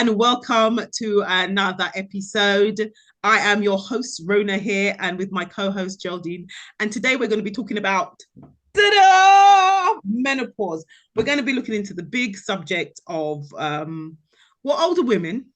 and welcome to another episode. I am your host, Rhona, here, and with my co host, Geraldine. And today we're going to be talking about menopause. We're going to be looking into the big subject of what older women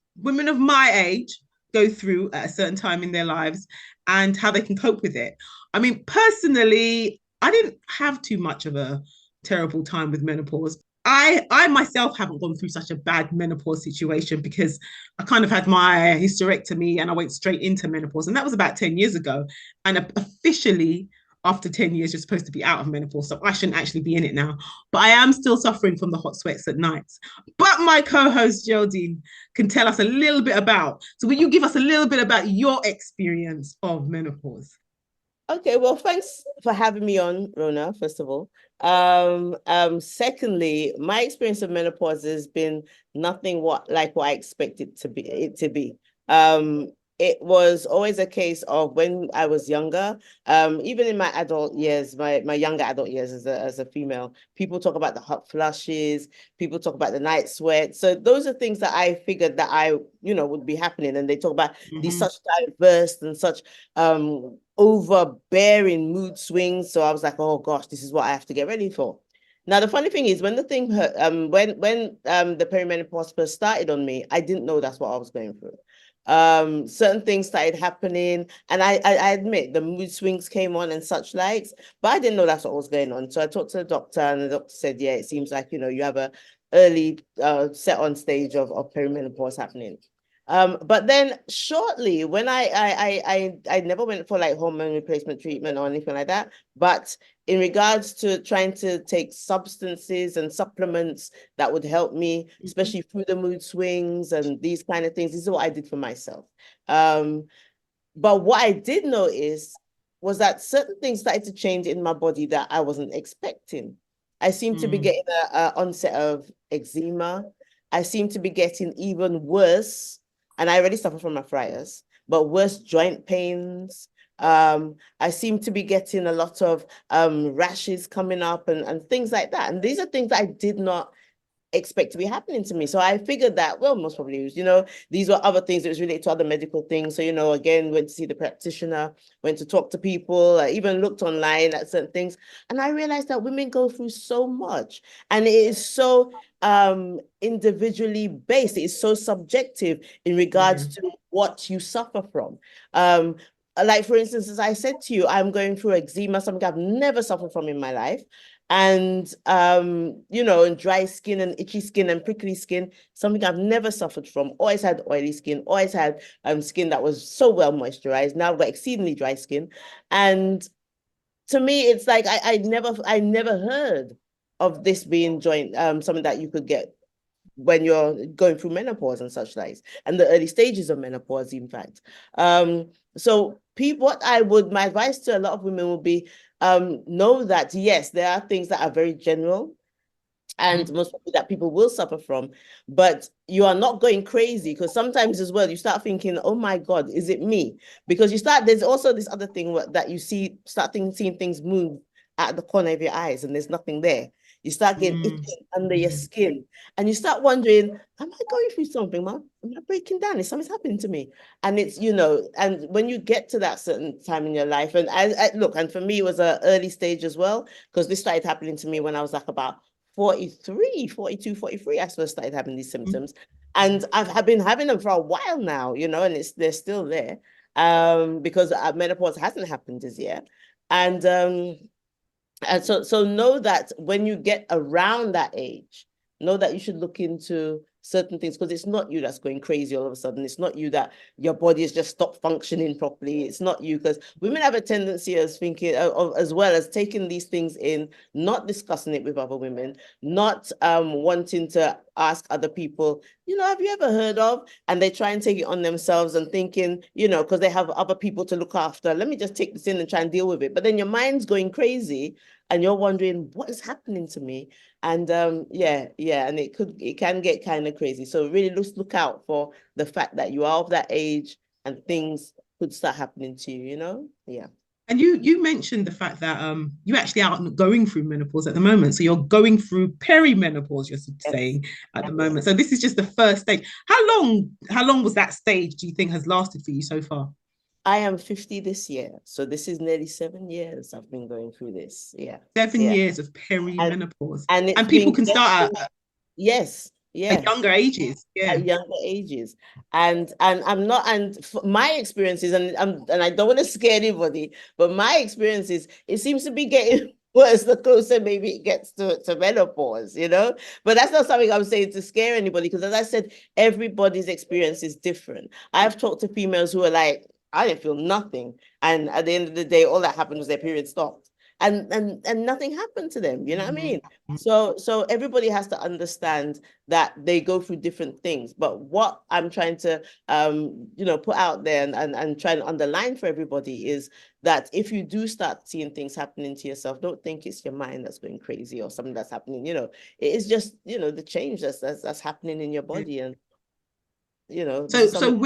of my age, go through at a certain time in their lives and how they can cope with it. I mean, personally, I didn't have too much of a terrible time with menopause. I myself haven't gone through such a bad menopause situation because I kind of had my hysterectomy and I went straight into menopause. And that was about 10 years ago. And officially, after 10 years, you're supposed to be out of menopause. So I shouldn't actually be in it now. But I am still suffering from the hot sweats at nights. But my co host, Geraldine, can tell us a little bit about. So, will you give us a little bit about your experience of menopause? Okay, well, thanks for having me on, Rhona, first of all. Secondly, my experience of menopause has been nothing like what I expected it to be. It was always a case of when I was younger, even in my adult years, my younger adult years as a female, people talk about the hot flushes, people talk about the night sweat. So those are things that I figured that would be happening. And they talk about these such diverse and such overbearing mood swings. So I was like, oh gosh, this is what I have to get ready for. Now, the funny thing is when the thing when the perimenopause first started on me, I didn't know that's what I was going through. Certain things started happening, and I admit the mood swings came on and such likes, but I didn't know that's what was going on. So I talked to the doctor, and the doctor said, yeah, it seems like you have a early set on stage of perimenopause happening. But then shortly, when I never went for like hormone replacement treatment or anything like that, but in regards to trying to take substances and supplements that would help me, especially through the mood swings and these kind of things, this is what I did for myself. But what I did notice was that certain things started to change in my body that I wasn't expecting. I seemed to be getting an onset of eczema. I seemed to be getting even worse, and I already suffer from arthritis, but worse joint pains. I seem to be getting a lot of rashes coming up and things like that. And these are things that I did not expect to be happening to me. So I figured that, well, most probably, these were other things that was related to other medical things. So, again, went to see the practitioner, went to talk to people, I even looked online at certain things. And I realized that women go through so much. And it is so individually based. It is so subjective in regards to what you suffer from. Like, for instance, as I said to you, I'm going through eczema, something I've never suffered from in my life. And and dry skin and itchy skin and prickly skin, something I've never suffered from. Always had oily skin, always had skin that was so well moisturized. Now I've got exceedingly dry skin. And to me, it's like I never heard of this being something that you could get when you're going through menopause and such like, and the early stages of menopause, in fact. So my advice to a lot of women would be, know that, yes, there are things that are very general and most probably that people will suffer from, but you are not going crazy, because sometimes as well, you start thinking, oh my God, is it me? Because there's also this other thing that you seeing things move at the corner of your eyes and there's nothing there. You start getting itching under your skin and you start wondering, am I going through something, man? Am I breaking down? Is something happening to me? And it's, and when you get to that certain time in your life, and look, and for me, it was an early stage as well, because this started happening to me when I was like about 43, 42, 43, I first started having these symptoms. And I've been having them for a while now, and they're still there, because menopause hasn't happened as yet. And so know that when you get around that age, know that you should look into certain things, because it's not you that's going crazy all of a sudden. It's not you that your body has just stopped functioning properly. It's not you, because women have a tendency as thinking as well as taking these things in, not discussing it with other women, not wanting to ask other people, have you ever heard of? And they try and take it on themselves and thinking, because they have other people to look after, let me just take this in and try and deal with it. But then your mind's going crazy and you're wondering, what is happening to me? And and it can get kind of crazy. So really look out for the fact that you are of that age and things could start happening to you, Yeah. And you mentioned the fact that you actually are going through menopause at the moment. So you're going through perimenopause, you're Yes. saying at the moment. So this is just the first stage. How long was that stage do you think has lasted for you so far? I am 50 this year, so this is nearly 7 years I've been going through this. Yeah, Seven yeah, years of and perimenopause. it's And people been can start yes, at yes, younger ages. Yeah. at younger ages, and I'm not, and my experiences, and I don't want to scare anybody, but my experiences, it seems to be getting worse the closer maybe it gets to menopause, but that's not something I'm saying to scare anybody, because as I said, everybody's experience is different. I've talked to females who are like, I didn't feel nothing, and at the end of the day, all that happened was their period stopped, and nothing happened to them, you know what I mean? So everybody has to understand that they go through different things. But what I'm trying to put out there, and try and underline for everybody, is that if you do start seeing things happening to yourself, don't think it's your mind that's going crazy or something that's happening. It is just, the change that's happening in your body. And this So is so something.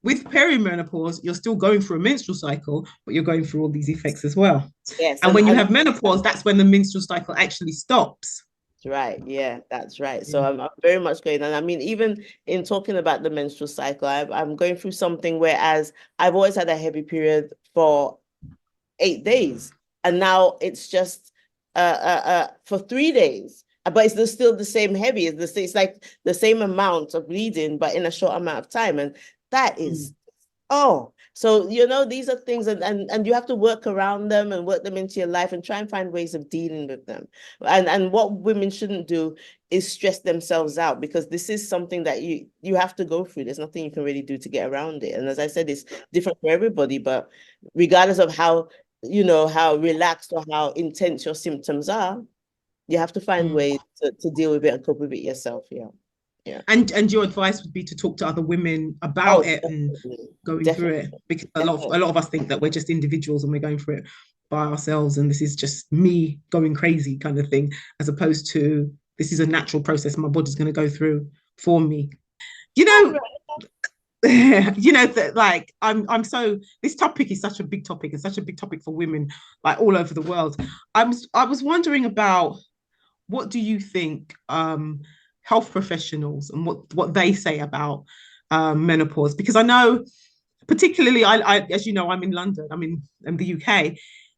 with perimenopause, you're still going through a menstrual cycle, but you're going through all these effects as well. Yes, And and when you and have menopause, that's when the menstrual cycle actually stops. that's right. Yeah, that's right. So Yeah. I'm very much going, and I mean, even in talking about the menstrual cycle, I'm going through something, whereas I've always had a heavy period for 8 days, and now it's just for 3 days. But it's still the same heavy. It's like the same amount of bleeding, but in a short amount of time. And that is, oh, so these are things, and you have to work around them and work them into your life and try and find ways of dealing with them. And what women shouldn't do is stress themselves out, because this is something that you have to go through. There's nothing you can really do to get around it. And as I said, it's different for everybody, but regardless of how relaxed or how intense your symptoms are, you have to find Mm. ways to deal with it and cope with it yourself. Yeah. Yeah. And your advice would be to talk to other women Oh, about it and definitely. going through Definitely. it, because a lot of Definitely. a lot of us think that we're just individuals and we're going through it by ourselves, and this is just me going crazy kind of thing, as opposed to this is a natural process my body's going to go through for me. You know, that, like, I'm so, this topic is such a big topic, and such a big topic for women like all over the world. I was wondering about, what do you think health professionals and what they say about menopause? Because I know, particularly, as you know, I'm in London, I'm in the UK,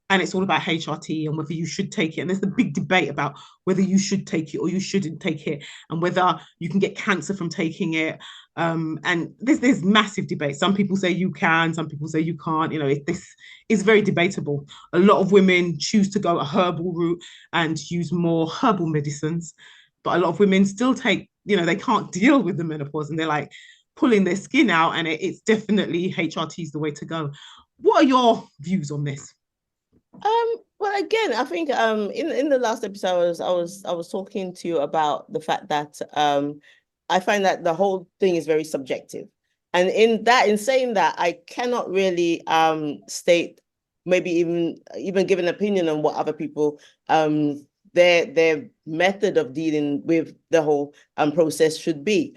and it's all about HRT and whether you should take it. And there's the big debate about whether you should take it or you shouldn't take it, and whether you can get cancer from taking it. And there's massive debate. Some people say you can, some people say you can't. This is very debatable. A lot of women choose to go a herbal route and use more herbal medicines, but a lot of women still take, they can't deal with the menopause, and they're like pulling their skin out, and it's definitely HRT is the way to go. What are your views on this? Well, again, I think in the last episode, I was talking to you about the fact that I find that the whole thing is very subjective. And in saying that, I cannot really state, maybe even give an opinion on what other people their method of dealing with the whole process should be.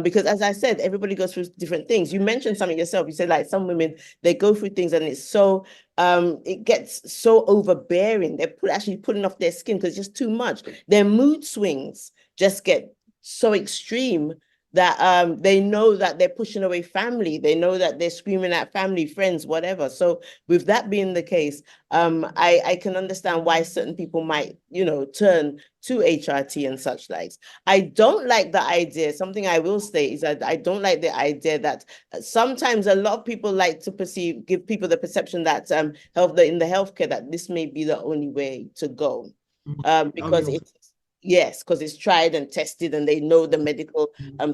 Because as I said, everybody goes through different things. You mentioned something yourself. You said, like, some women, they go through things and it gets so overbearing. They're actually pulling off their skin because it's just too much. Their mood swings just get so extreme that they know that they're pushing away family. They know that they're screaming at family, friends, whatever. So with that being the case, I can understand why certain people might, turn to HRT and such likes. I don't like the idea. Something I will say is that I don't like the idea that sometimes a lot of people like to give people the perception that in the healthcare, that this may be the only way to go. Oh, Because yeah. it's tried and tested, and they know the medical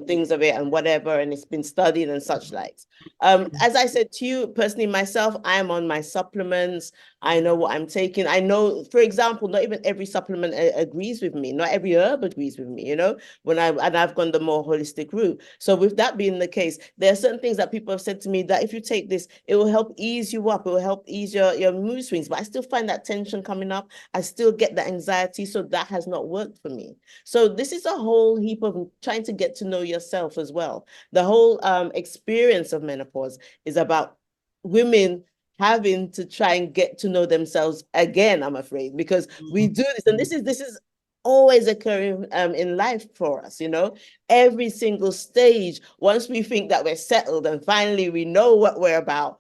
things of it and whatever, and it's been studied and such likes. As I said to you personally, myself, I am on my supplements. I know what I'm taking. I know, for example, not even every supplement agrees with me. Not every herb agrees with me, I've gone the more holistic route. So with that being the case, there are certain things that people have said to me that if you take this, it will help ease you up. It will help ease your mood swings. But I still find that tension coming up. I still get the anxiety. So that has not worked for me. So this is a whole heap of trying to get to know yourself as well. The whole experience of menopause is about women having to try and get to know themselves again, I'm afraid, because we do this, and this is always occurring in life for us, you know, every single stage. Once we think that we're settled and finally we know what we're about,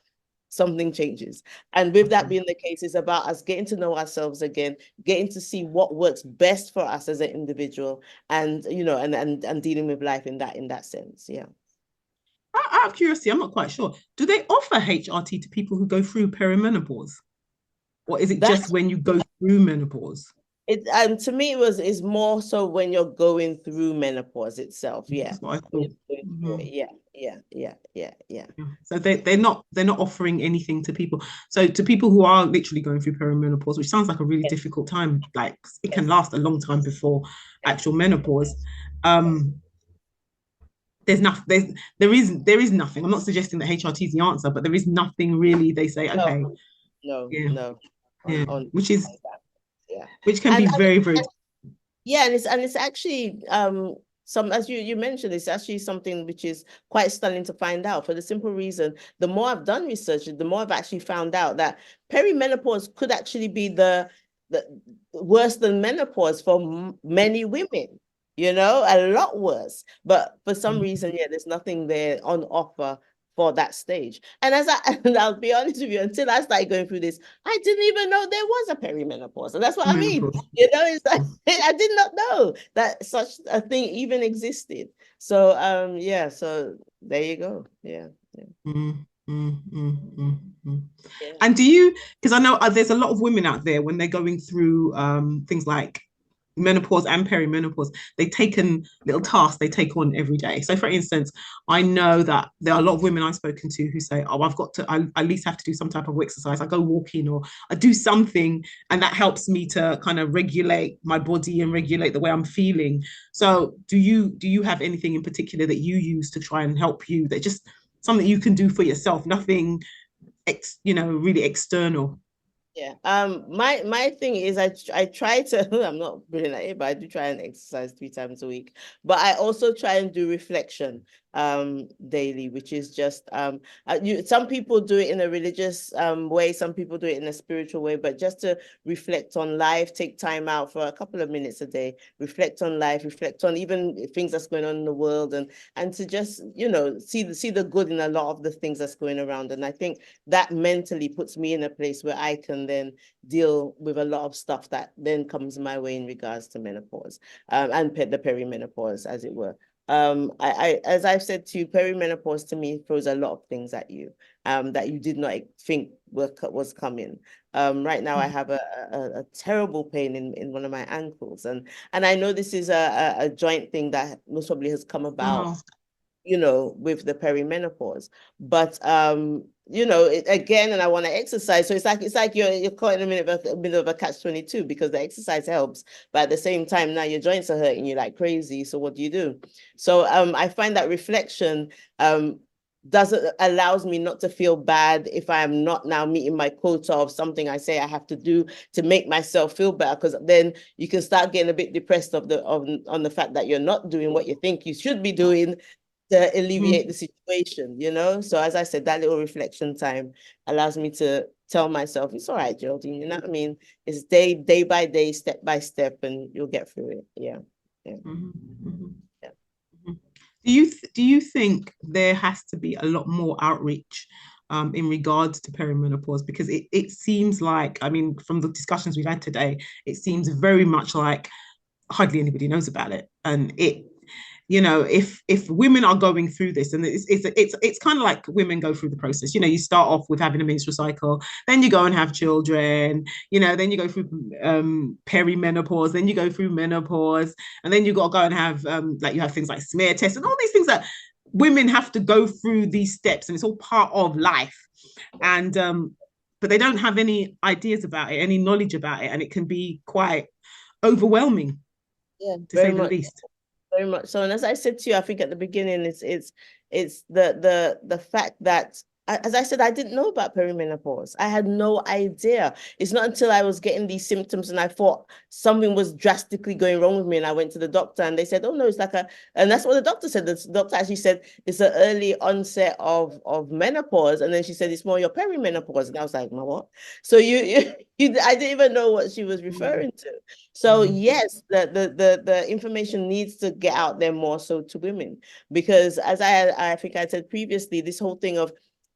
something changes. And with that being the case, it's about us getting to know ourselves again, getting to see what works best for us as an individual, and you know, and dealing with life in that sense. Yeah. Out of curiosity, I'm not quite sure. Do they offer HRT to people who go through perimenopause? Or is it That just when you go through menopause? it to me is more so when you're going through menopause itself. Yeah. That's what I thought. Mm-hmm. Yeah. Yeah. So they're not offering anything to people. So to people who are literally going through perimenopause, which sounds like a really Yes. difficult time, like it can Yes. last a long time before Yes. actual menopause. Yes. There's nothing. There is nothing. I'm not suggesting that HRT is the answer, but there is nothing really. They say, okay, yeah, No. yeah, On yeah. which can be And very, very. yeah, and it's actually some, as you mentioned, it's actually something which is quite stunning to find out, for the simple reason, the more I've done research, the more I've actually found out that perimenopause could actually be the worse than menopause for many women, you know, a lot worse. But for some reason, yeah, there's nothing there on offer for that stage. And and I'll be honest with you, until I started going through this, I didn't even know there was a perimenopause. And that's what I mean. Menopause. You know, it's like I did not know that such a thing even existed. So yeah, so there you go. Yeah. Mm, mm, mm, mm, mm. Yeah. And do you, because I know there's a lot of women out there when they're going through things like menopause and perimenopause, they take on little tasks they take on every day. So, for instance, I know that there are a lot of women I've spoken to who say, "Oh, I've got to, I at least have to do some type of exercise. I go walking or I do something, and that helps me to kind of regulate my body and regulate the way I'm feeling." So, do you have anything in particular that you use to try and help you? That just something you can do for yourself, nothing, really external. Yeah. My thing is I try to I'm not brilliant at it, but I do try and exercise 3 times a week. But I also try and do reflection daily, which is just some people do it in a religious way, some people do it in a spiritual way, but just to reflect on life, take time out for a couple of minutes a day, reflect on life, reflect on even things that's going on in the world, and to just, you know, see the good in a lot of the things that's going around. And I think that mentally puts me in a place where I can then deal with a lot of stuff that then comes my way in regards to menopause and the perimenopause, as it were. As I've said to you, perimenopause to me throws a lot of things at you that you did not think was coming. Right now, I have a terrible pain in one of my ankles, and I know this is a joint thing that most probably has come about, Oh, you know, with the perimenopause. But you know, again, and I want to exercise. So it's like you're caught in the middle of a catch-22, because the exercise helps, but at the same time, now your joints are hurting you like crazy. So what do you do? So I find that reflection allows me not to feel bad if I am not now meeting my quota of something I say I have to do to make myself feel better, because then you can start getting a bit depressed on the fact that you're not doing what you think you should be doing to alleviate the situation, you know? So as I said, that little reflection time allows me to tell myself, it's all right, Geraldine, you know what I mean? It's day by day, step by step, and you'll get through it. Yeah. Yeah. Yeah. Do you think there has to be a lot more outreach in regards to perimenopause? Because it seems like, I mean, from the discussions we've had today, it seems very much like hardly anybody knows about it, and if women are going through this, and it's kind of like women go through the process. You start off with having a menstrual cycle, then you go and have children, then you go through perimenopause, then you go through menopause, and then you got to go and have like you have things like smear tests and all these things that women have to go through these steps, and it's all part of life. And but they don't have any ideas about it, any knowledge about it, and it can be quite overwhelming, Yeah, to say very the much. least. Very much so. And as I said to you, I think at the beginning, it's the fact that as I said, I didn't know about perimenopause. I had no idea. It's not until I was getting these symptoms and I thought something was drastically going wrong with me. And I went to the doctor and they said, oh no, it's like and that's what the doctor said. The doctor actually said it's an early onset of menopause. And then she said, it's more your perimenopause. And I was like, no, what? So I didn't even know what she was referring to. So yes, the information needs to get out there more so to women, because as I think I said previously, this whole thing of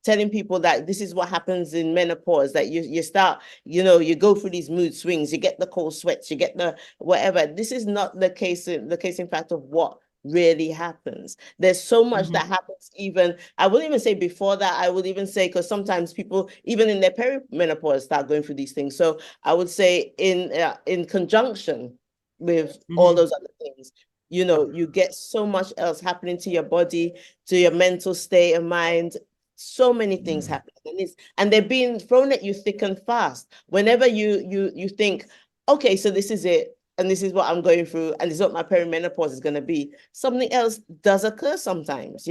telling people that this is what happens in menopause, that you start, you go through these mood swings, you get the cold sweats, you get the whatever. This is not the case in fact of what really happens. There's so much that happens, even I wouldn't even say before that. I would even say, because sometimes people even in their perimenopause start going through these things. So I would say in conjunction with all those other things, you get so much else happening to your body, to your mental state of mind. So many things happening, and they're being thrown at you thick and fast. Whenever you think, okay, so this is it, and this is what I'm going through, and this is what my perimenopause is going to be, something else does occur sometimes,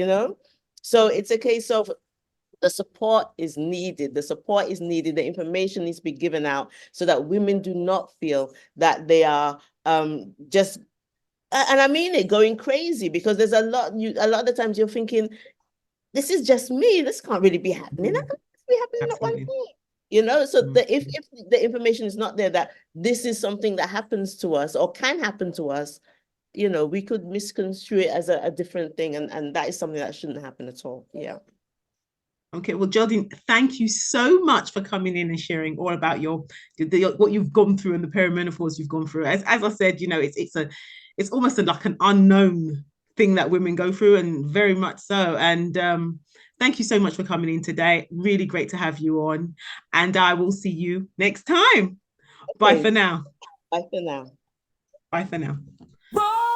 So it's a case of the support is needed. The support is needed. The information needs to be given out so that women do not feel that they are just, and I mean it, going crazy, because there's a lot of the times you're thinking, this is just me. This can't really be happening. That can't be happening at one point. So if the information is not there that this is something that happens to us or can happen to us, we could misconstrue it as a different thing, and that is something that shouldn't happen at all. Yeah. Okay, well, Geraldine, thank you so much for coming in and sharing all about what you've gone through and the perimenopause you've gone through. As I said, it's almost like an unknown thing that women go through, and very much so. And thank you so much for coming in today. Really great to have you on, and I will see you next time. Okay. Bye for now. Bye for now. Bye for now.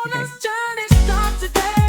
Okay.